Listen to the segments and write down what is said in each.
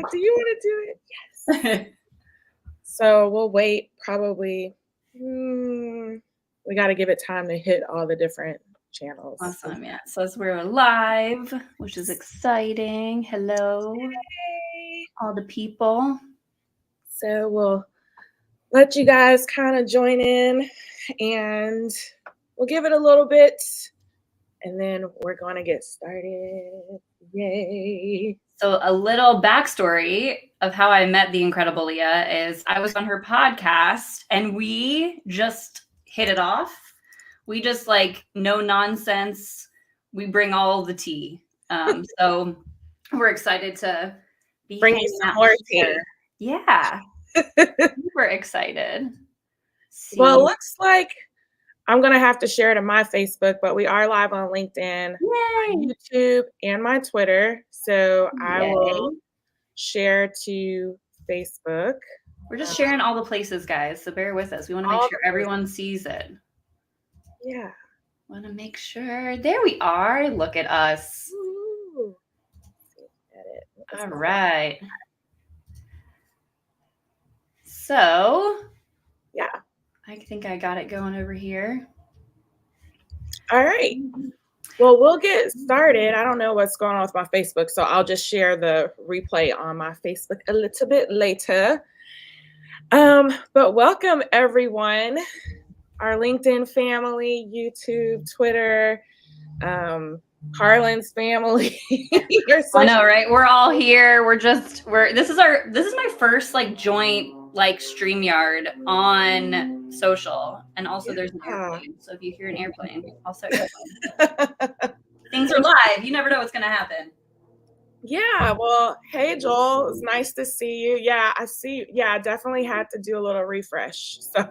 like, do you want to do it? Yes. So we'll wait probably. We got to give it time to hit all the different channels. Awesome. Yeah. So as we're live, which is exciting. Hello, all the people. So we'll let you guys kind of join in and we'll give it a little bit and then we're going to get started. Yay. So a little backstory of how I met the incredible Leah is I was on her podcast and we just hit it off. We just like no nonsense. We bring all the tea. So we're excited to be bring you some more tea. Yeah. Super excited. Well, it looks like I'm going to have to share it on my Facebook, but we are live on LinkedIn, YouTube, and my Twitter. So I will share to Facebook. We're just sharing all the places, guys. So bear with us. We want to make sure everyone sees it. Yeah. Want to make sure. There we are. Look at us. Ooh. All right. So, yeah. I think I got it going over here. All right. Well, we'll get started. I don't know what's going on with my Facebook, so I'll just share the replay on my Facebook a little bit later. But welcome, everyone. Our LinkedIn family, YouTube, Twitter, Karlyn's family. I know, right? We're all here. This is my first like joint like StreamYard on social. And also there's an airplane. So if you hear an airplane, also airplane. Things are live. You never know what's gonna happen. Yeah, well, hey Joel, it's nice to see you. Yeah, I see you. Yeah, I definitely had to do a little refresh. So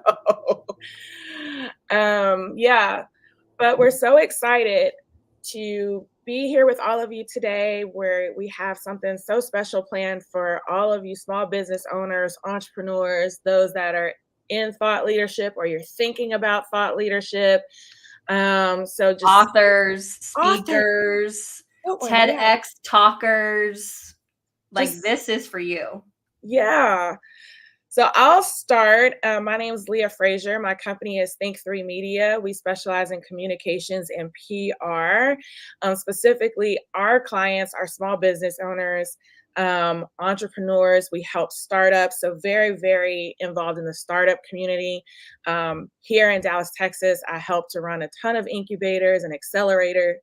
yeah, but we're so excited to be here with all of you today, where we have something so special planned for all of you small business owners, entrepreneurs, those that are in thought leadership or you're thinking about thought leadership. So just authors, speakers, TEDx talkers, like this is for you. Yeah. So I'll start. My name is Leah Frazier. My company is Think3 Media. We specialize in communications and PR. Specifically, our clients are small business owners, entrepreneurs. We help startups. So very, very involved in the startup community. Here in Dallas, Texas, I help to run a ton of incubators and accelerators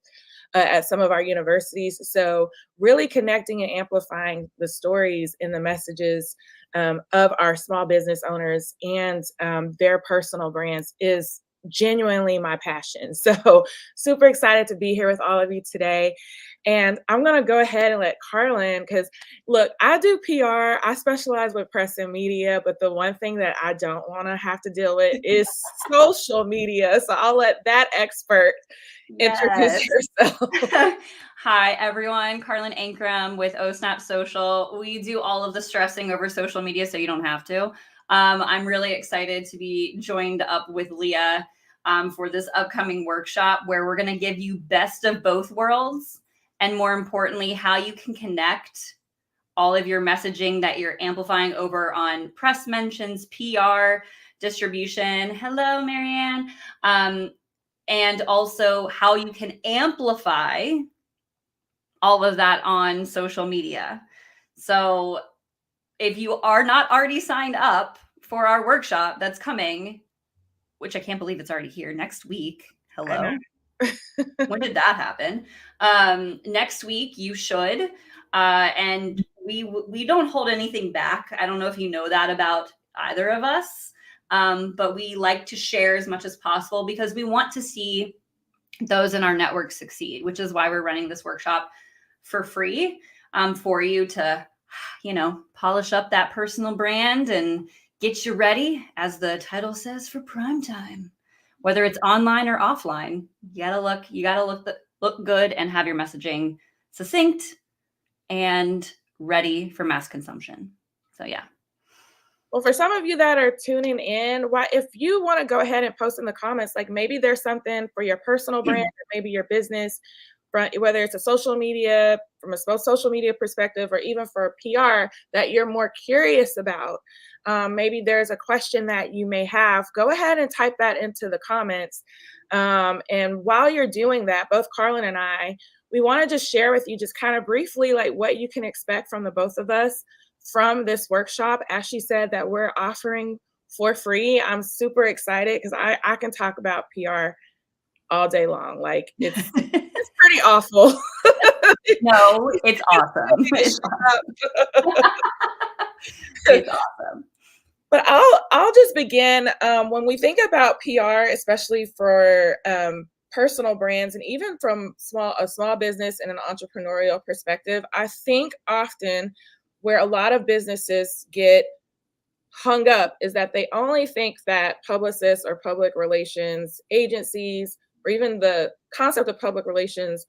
at some of our universities. So really connecting and amplifying the stories and the messages of our small business owners and their personal brands is genuinely my passion. So super excited to be here with all of you today. And I'm going to go ahead and let Karlyn, because look, I do PR. I specialize with press and media, but the one thing that I don't want to have to deal with is social media. So I'll let that expert introduce yourself. Hi, everyone. Karlyn Ankrum with OSnap Social. We do all of the stressing over social media, so you don't have to. I'm really excited to be joined up with Leah for this upcoming workshop where we're going to give you best of both worlds, and more importantly, how you can connect all of your messaging that you're amplifying over on press mentions, PR, distribution. Hello, Marianne. And also how you can amplify all of that on social media. So if you are not already signed up for our workshop that's coming, which I can't believe it's already here next week. Hello. When did that happen? Next week you should. And we don't hold anything back. I don't know if you know that about either of us. But we like to share as much as possible because we want to see those in our network succeed, which is why we're running this workshop for free for you to, polish up that personal brand and get you ready, as the title says, for prime time. Whether it's online or offline, you gotta look good and have your messaging succinct and ready for mass consumption. So yeah. Well, for some of you that are tuning in, if you want to go ahead and post in the comments, like maybe there's something for your personal brand or maybe your business whether it's a social media, from a social media perspective, or even for PR that you're more curious about. Maybe there's a question that you may have, go ahead and type that into the comments. And while you're doing that, both Karlyn and I, we want to just share with you just kind of briefly like what you can expect from the both of us from this workshop. As she said, that we're offering for free. I'm super excited because I can talk about PR all day long. Like it's pretty awful. No, it's awesome. It's awesome. It's awesome. But I'll just begin. When we think about PR, especially for personal brands and even from a small business and an entrepreneurial perspective, I think often where a lot of businesses get hung up is that they only think that publicists or public relations agencies, or even the concept of public relations,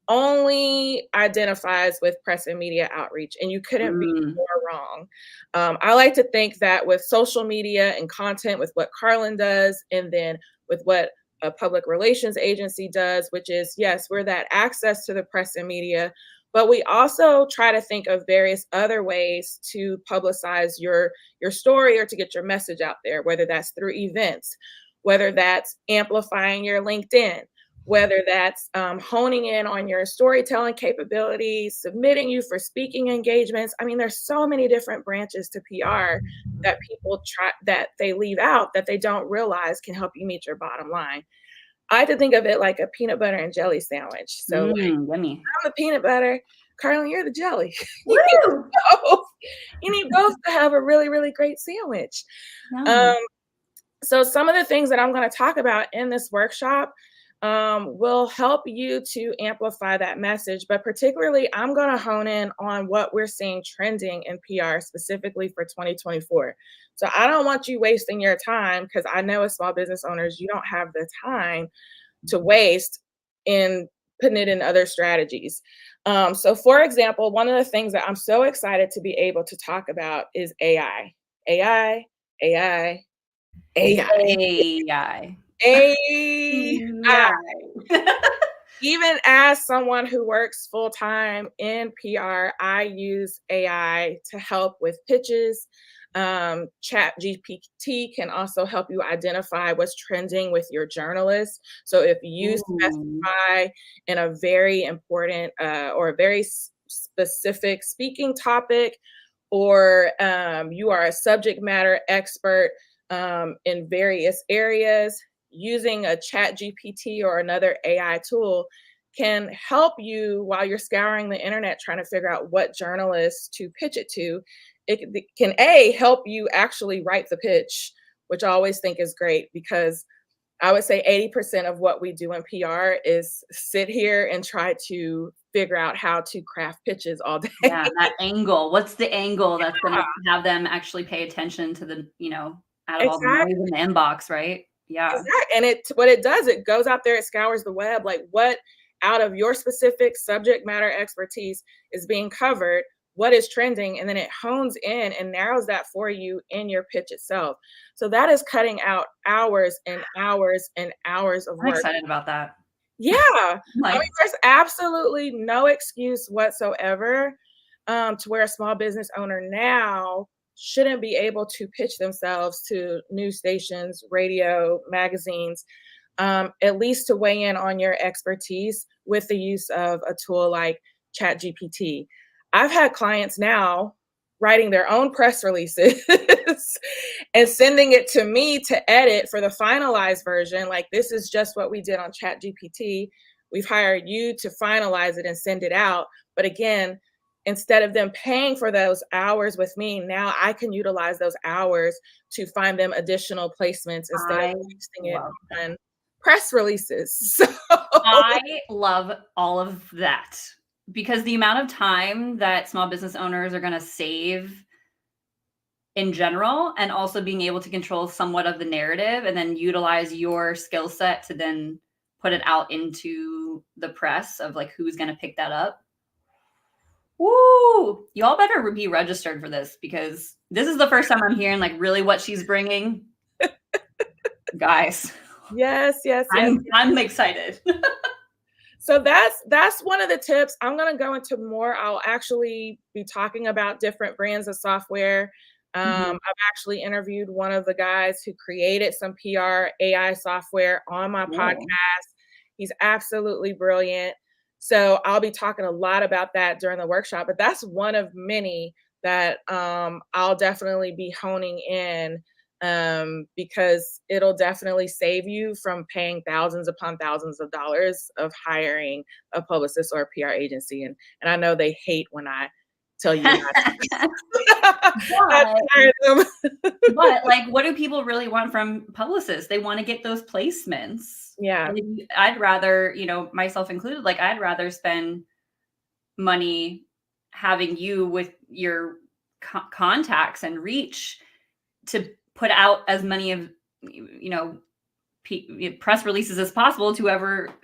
only identifies with press and media outreach, and you couldn't be more wrong. I like to think that with social media and content, with what Karlyn does, and then with what a public relations agency does, which is, yes, we're that access to the press and media, but we also try to think of various other ways to publicize your story or to get your message out there, whether that's through events, whether that's amplifying your LinkedIn, whether that's honing in on your storytelling capabilities, submitting you for speaking engagements. I mean, there's so many different branches to PR that people that they leave out that they don't realize can help you meet your bottom line. I like to think of it like a peanut butter and jelly sandwich. So like, yummy. I'm the peanut butter, Karlyn, you're the jelly. Woo! You need both to have a really, really great sandwich. So some of the things that I'm going to talk about in this workshop will help you to amplify that message. But particularly, I'm going to hone in on what we're seeing trending in PR specifically for 2024. So I don't want you wasting your time, because I know as small business owners, you don't have the time to waste in putting it in other strategies. So for example, one of the things that I'm so excited to be able to talk about is AI. AI, AI, AI. AI. Even as someone who works full-time in PR, I use AI to help with pitches. Chat GPT can also help you identify what's trending with your journalists. So if you specify in a very important or a very specific speaking topic, or you are a subject matter expert in various areas, using a Chat GPT or another AI tool can help you while you're scouring the internet trying to figure out what journalists to pitch it to. It can help you actually write the pitch, which I always think is great, because I would say 80% of what we do in PR is sit here and try to figure out how to craft pitches all day. Yeah, that angle. What's the angle that's going to have them actually pay attention to the, out of all the noise in the inbox, right? Yeah. Exactly. And what it does, it goes out there, it scours the web, like what out of your specific subject matter expertise is being covered, what is trending, and then it hones in and narrows that for you in your pitch itself. So that is cutting out hours and hours and hours of work. I'm excited about that. Yeah. I mean, there's absolutely no excuse whatsoever to where a small business owner now shouldn't be able to pitch themselves to news stations, radio, magazines, at least to weigh in on your expertise with the use of a tool like ChatGPT. I've had clients now writing their own press releases and sending it to me to edit for the finalized version. Like, this is just what we did on ChatGPT. We've hired you to finalize it and send it out. But again, instead of them paying for those hours with me, now I can utilize those hours to find them additional placements instead of wasting it on press releases. So I love all of that, because the amount of time that small business owners are going to save in general, and also being able to control somewhat of the narrative and then utilize your skill set to then put it out into the press of like who's going to pick that up. Woo! Y'all better be registered for this, because this is the first time I'm hearing like really what she's bringing. Guys. Yes. I'm excited. So that's one of the tips. I'm going to go into more. I'll actually be talking about different brands of software. I've actually interviewed one of the guys who created some PR AI software on my podcast. Cool. He's absolutely brilliant. So I'll be talking a lot about that during the workshop, but that's one of many that I'll definitely be honing in, because it'll definitely save you from paying thousands upon thousands of dollars of hiring a publicist or a PR agency. And I know they hate when I tell you not to hire them. But like, what do people really want from publicists? They want to get those placements. Yeah. And I'd rather, myself included, like I'd rather spend money having you with your contacts and reach to put out as many of, press releases as possible to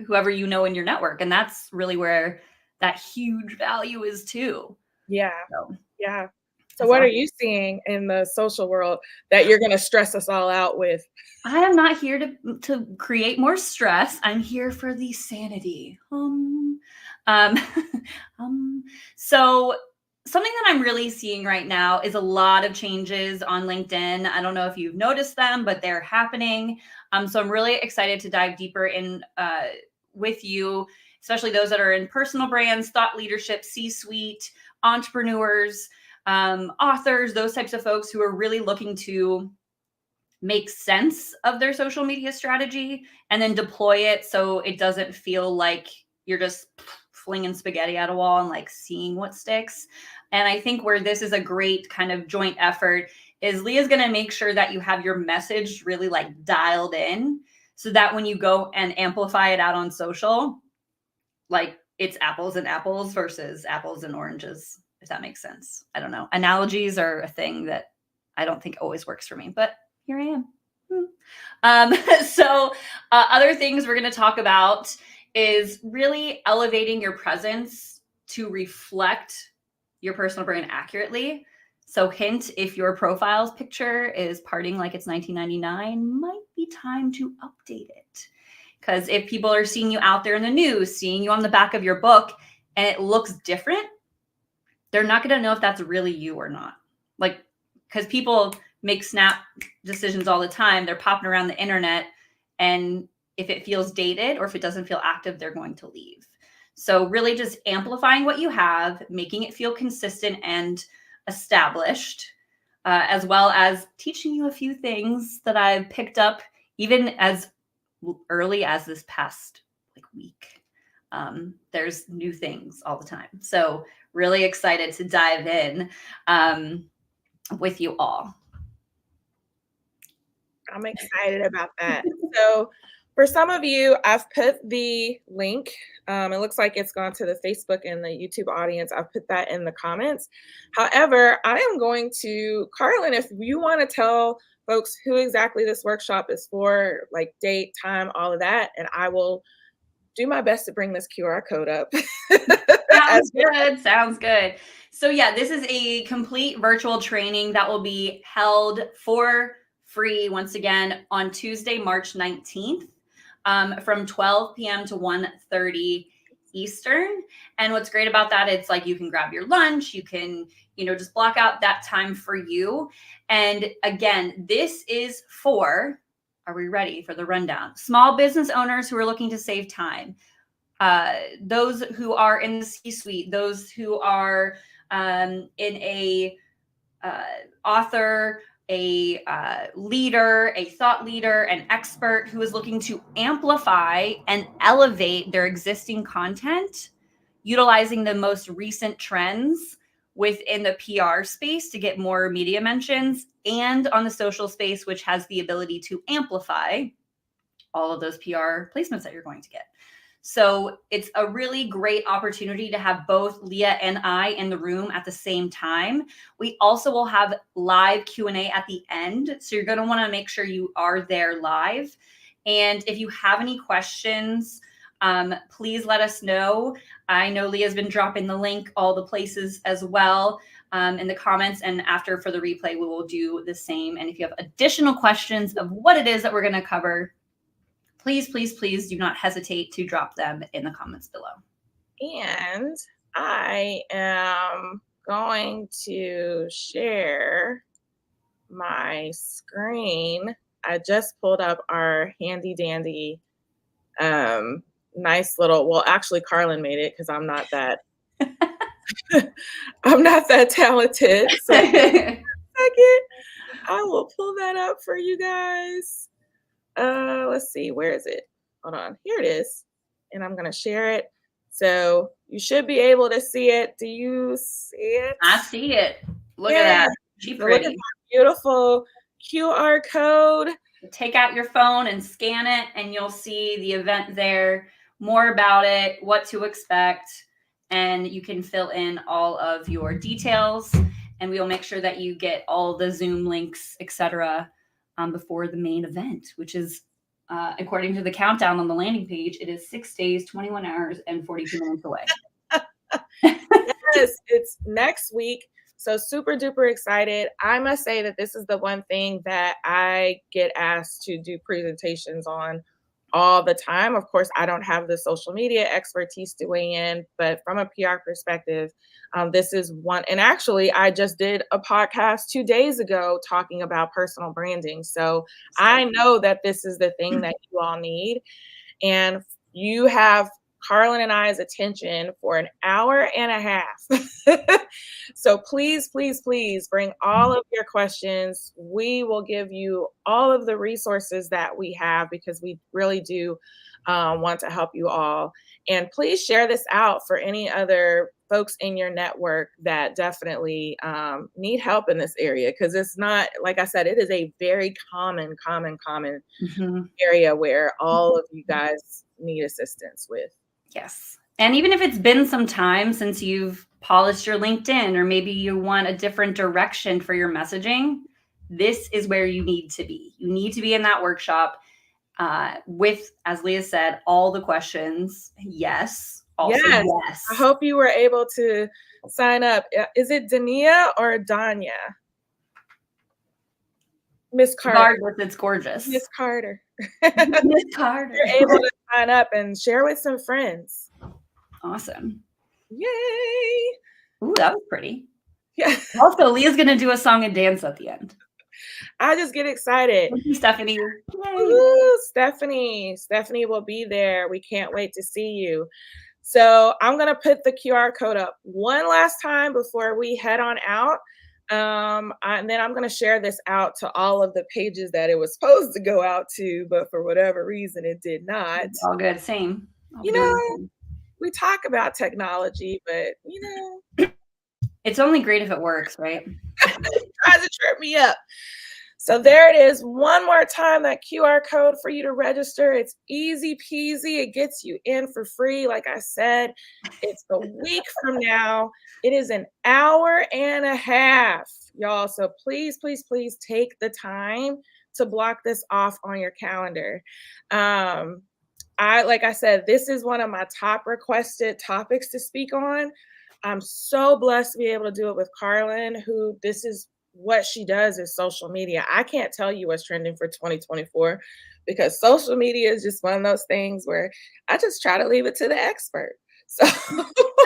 whoever in your network. And that's really where that huge value is too. Yeah. So, yeah. So what are you seeing in the social world that you're going to stress us all out with? I am not here to create more stress. I'm here for the sanity. So something that I'm really seeing right now is a lot of changes on LinkedIn. I don't know if you've noticed them, but they're happening. So I'm really excited to dive deeper in with you, especially those that are in personal brands, thought leadership, C-suite, entrepreneurs, authors, those types of folks who are really looking to make sense of their social media strategy and then deploy it so it doesn't feel like you're just flinging spaghetti at a wall and like seeing what sticks. And I think where this is a great kind of joint effort is Leah's going to make sure that you have your message really like dialed in so that when you go and amplify it out on social, like it's apples and apples versus apples and oranges, if that makes sense. I don't know. Analogies are a thing that I don't think always works for me, but here I am. So other things we're going to talk about is really elevating your presence to reflect your personal brand accurately. So hint, if your profile's picture is partying like it's 1999, might be time to update it. Because if people are seeing you out there in the news, seeing you on the back of your book, and it looks different, they're not going to know if that's really you or not. Like, because people make snap decisions all the time. They're popping around the internet, and if it feels dated or if it doesn't feel active, they're going to leave. So really just amplifying what you have, making it feel consistent and established, as well as teaching you a few things that I've picked up even as early as this past week. There's new things all the time. So really excited to dive in with you all. I'm excited about that. So for some of you, I've put the link. It looks like it's gone to the Facebook and the YouTube audience. I've put that in the comments. However, I am going to, Karlyn, if you want to tell folks who exactly this workshop is for, like date, time, all of that, and I will do my best to bring this QR code up. Sounds good. So yeah, this is a complete virtual training that will be held for free once again on Tuesday, March 19th, from 12 p.m. to 1:30 Eastern. And what's great about that, it's like you can grab your lunch, you can, just block out that time for you. And again, this is for, are we ready for the rundown? Small business owners who are looking to save time. Those who are in the C-suite, those who are in a author, a leader, a thought leader, an expert who is looking to amplify and elevate their existing content, utilizing the most recent trends within the PR space to get more media mentions, and on the social space, which has the ability to amplify all of those PR placements that you're going to get. So it's a really great opportunity to have both Leah and I in the room at the same time. We also will have live Q&A at the end. So you're going to want to make sure you are there live. And if you have any questions, please let us know. I know Leah's been dropping the link all the places as well in the comments. And after for the replay, we will do the same. And if you have additional questions of what it is that we're going to cover, please, please, please do not hesitate to drop them in the comments below. And I am going to share my screen. I just pulled up our handy dandy, nice little, well, actually Karlyn made it because I'm not that, I'm not that talented. So second, I will pull that up for you guys. Let's see, where is it? Hold on, here it is. And I'm gonna share it. So you should be able to see it. Do you see it? I see it. Look at that. She so look at that beautiful QR code. Take out your phone and scan it, and you'll see the event there, more about it, what to expect, and you can fill in all of your details, and we will make sure that you get all the Zoom links, etc., before the main event, which is, according to the countdown on the landing page, it is 6 days, 21 hours, and 42 minutes away. Yes, it's next week. So super duper excited. I must say that this is the one thing that I get asked to do presentations on all the time. Of course, I don't have the social media expertise to weigh in, but from a PR perspective, this is one. And actually, I just did a podcast 2 days ago talking about personal branding. So I know that this is the thing that you all need. And you have Karlyn and I's attention for an hour and a half. So please, please, please bring all of your questions. We will give you all of the resources that we have because we really do want to help you all. And please share this out for any other folks in your network that definitely need help in this area, because it's not, like I said, it is a very common area where all of you guys need assistance with. Yes. And even if it's been some time since you've polished your LinkedIn, or maybe you want a different direction for your messaging, this is where you need to be. You need to be in that workshop with, as Leah said, all the questions. Yes. Also, yes. I hope you were able to sign up. Is it Dania or Danya? Miss Carter. Regardless, it's gorgeous. Miss Carter. Miss Carter. You're able to sign up and share with some friends. Awesome. Yay. Ooh, that was pretty. Yeah. Also, Leah's going to do a song and dance at the end. I just get excited. Thank you, Stephanie. Ooh, Stephanie will be there. We can't wait to see you. So I'm going to put the QR code up one last time before we head on out. And then I'm going to share this out to all of the pages that it was supposed to go out to, but for whatever reason, it did not. It's all good. Same. You know, we talk about technology, but you know, it's only great if it works, right? It tries to trip me up. So there it is. One more time, that QR code for you to register. It's easy peasy. It gets you in for free. Like I said, it's a week from now. It is an hour and a half, y'all. So please, please, please take the time to block this off on your calendar. Like I said, this is one of my top requested topics to speak on. I'm so blessed to be able to do it with Karlyn, who this is what she does is social media. I can't tell you what's trending for 2024 because social media is just one of those things where I just try to leave it to the expert. So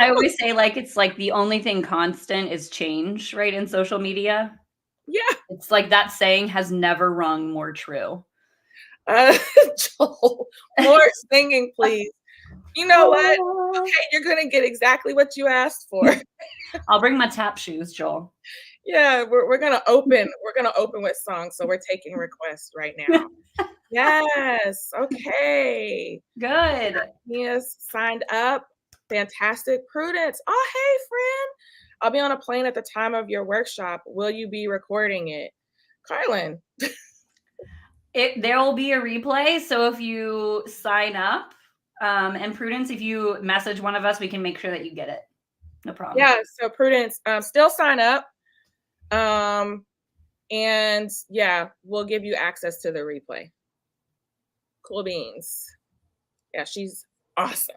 I always say, like, it's like the only thing constant is change, right? In social media. Yeah. It's like that saying has never rung more true. Joel, more singing, please. You know what? Okay, you're going to get exactly what you asked for. I'll bring my tap shoes, Joel. Yeah, we're gonna open with songs, so we're taking requests right now. Yes, okay. Good. Mia's signed up. Fantastic. Prudence. Oh, hey, friend. I'll be on a plane at the time of your workshop. Will you be recording it? Karlyn. There will be a replay, so if you sign up, and Prudence, if you message one of us, we can make sure that you get it. No problem. Yeah, so Prudence, still sign up. And yeah, we'll give you access to the replay. Cool beans. Yeah, she's awesome.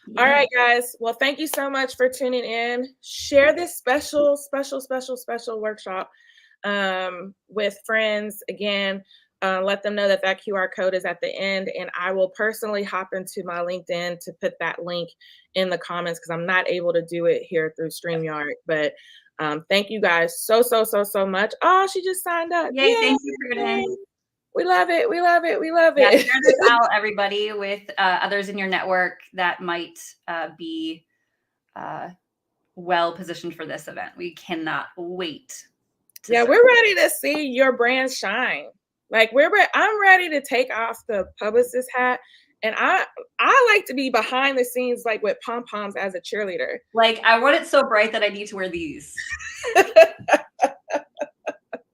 Yeah. All right, guys. Well, thank you so much for tuning in. Share this special workshop with friends. Again, let them know that that QR code is at the end, and I will personally hop into my LinkedIn to put that link in the comments because I'm not able to do it here through StreamYard. But thank you guys so much. Oh, she just signed up. Yay, thank you, Prudence. We love it. We love it. We love Yeah, it. share this out, everybody, with others in your network that might be well positioned for this event. We cannot wait. Yeah, we're ready to see your brand shine. Like I'm ready to take off the publicist hat, and I like to be behind the scenes, like with pom poms as a cheerleader. Like, I want it so bright that I need to wear these.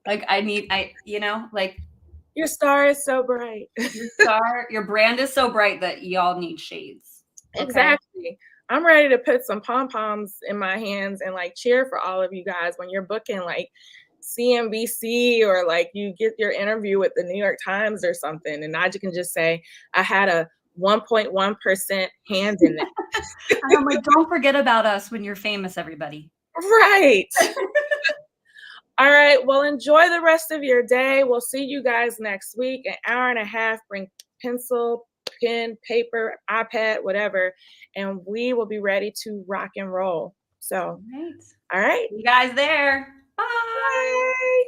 Like like your star is so bright. Your brand is so bright that y'all need shades. Okay? Exactly. I'm ready to put some pom poms in my hands and like cheer for all of you guys when you're booking like CNBC or like you get your interview with the New York Times or something, and Naja can just say, I had a 1.1% hand in it. And I'm like, don't forget about us when you're famous, everybody. Right. All right. Well, enjoy the rest of your day. We'll see you guys next week. An hour and a half. Bring pencil, pen, paper, iPad, whatever, and we will be ready to rock and roll. So, all right. You guys there. Bye. Bye.